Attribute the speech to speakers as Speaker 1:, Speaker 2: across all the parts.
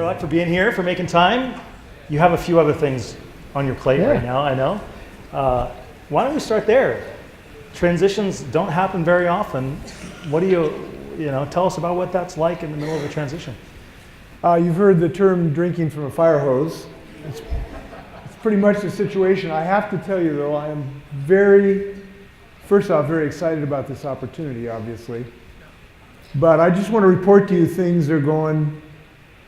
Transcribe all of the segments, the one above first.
Speaker 1: Norlock, for being here, for making time. You have a few other things on your plate right now, I know. Why don't we start there? Transitions don't happen very often. What do you tell us about what that's like in the middle of a transition?
Speaker 2: You've heard the term drinking from a fire hose. It's pretty much the situation. I have to tell you though, I am first off, very excited about this opportunity, obviously. But I just want to report to you things are going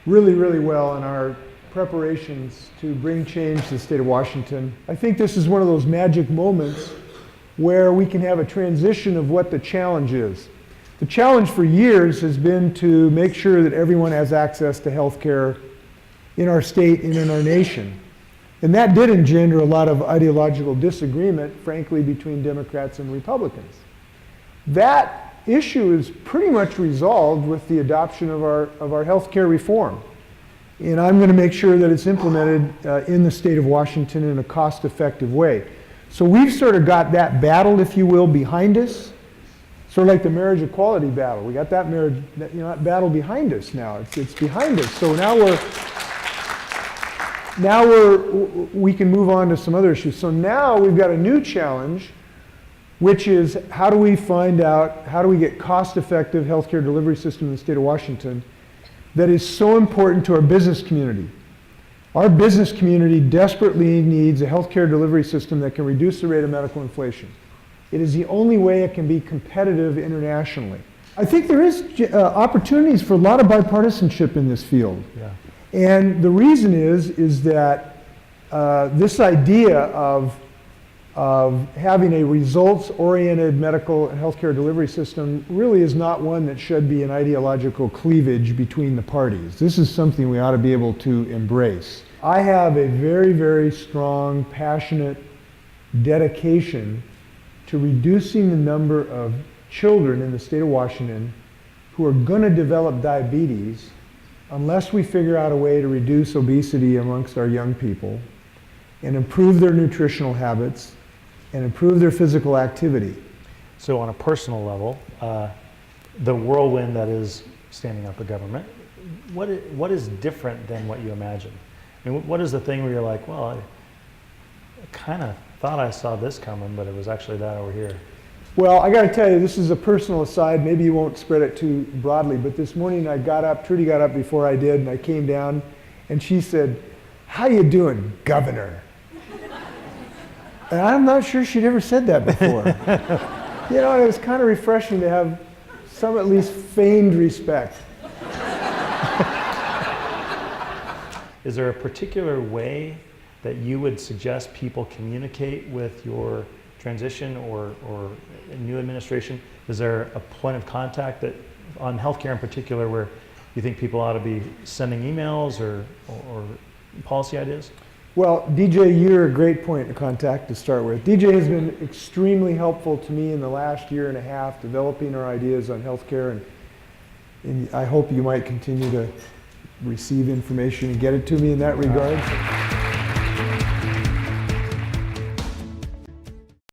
Speaker 2: really, really well in our preparations to bring change to the state of Washington. I think this is one of those magic moments where we can have a transition of what the challenge is. The challenge for years has been to make sure that everyone has access to health care in our state and in our nation. And that did engender a lot of ideological disagreement, frankly, between Democrats and Republicans. That issue is pretty much resolved with the adoption of our health care reform. And I'm going to make sure that it's implemented in the state of Washington in a cost-effective way. So we've sort of got that battle, if you will, behind us. Sort of like the marriage equality battle. We got that that battle behind us now. It's behind us. So we can move on to some other issues. So now we've got a new challenge, which is how do we get cost-effective healthcare delivery system in the state of Washington that is so important to our business community. Our business community desperately needs a healthcare delivery system that can reduce the rate of medical inflation. It is the only way it can be competitive internationally. I think there is opportunities for a lot of bipartisanship in this field.
Speaker 1: Yeah.
Speaker 2: And the reason is that this idea of having a results-oriented medical and healthcare delivery system really is not one that should be an ideological cleavage between the parties. This is something we ought to be able to embrace. I have a very, very strong, passionate dedication to reducing the number of children in the state of Washington who are going to develop diabetes unless we figure out a way to reduce obesity amongst our young people and improve their nutritional habits and improve their physical activity.
Speaker 1: So on a personal level, the whirlwind that is standing up a government, what is different than what you imagined? I mean, what is the thing where you're like, well, I kind of thought I saw this coming, but it was actually that over here?
Speaker 2: Well, I got to tell you, this is a personal aside. Maybe you won't spread it too broadly, but this morning I got up, Trudy got up before I did, and I came down, and she said, "How you doing, Governor?" And I'm not sure she'd ever said that before. You know, and it was kind of refreshing to have some at least feigned respect.
Speaker 1: Is there a particular way that you would suggest people communicate with your transition or new administration? Is there a point of contact that, on healthcare in particular, where you think people ought to be sending emails or policy ideas?
Speaker 2: Well, DJ, you're a great point of contact to start with. DJ has been extremely helpful to me in the last year and a half developing our ideas on healthcare, and I hope you might continue to receive information and get it to me in that regard.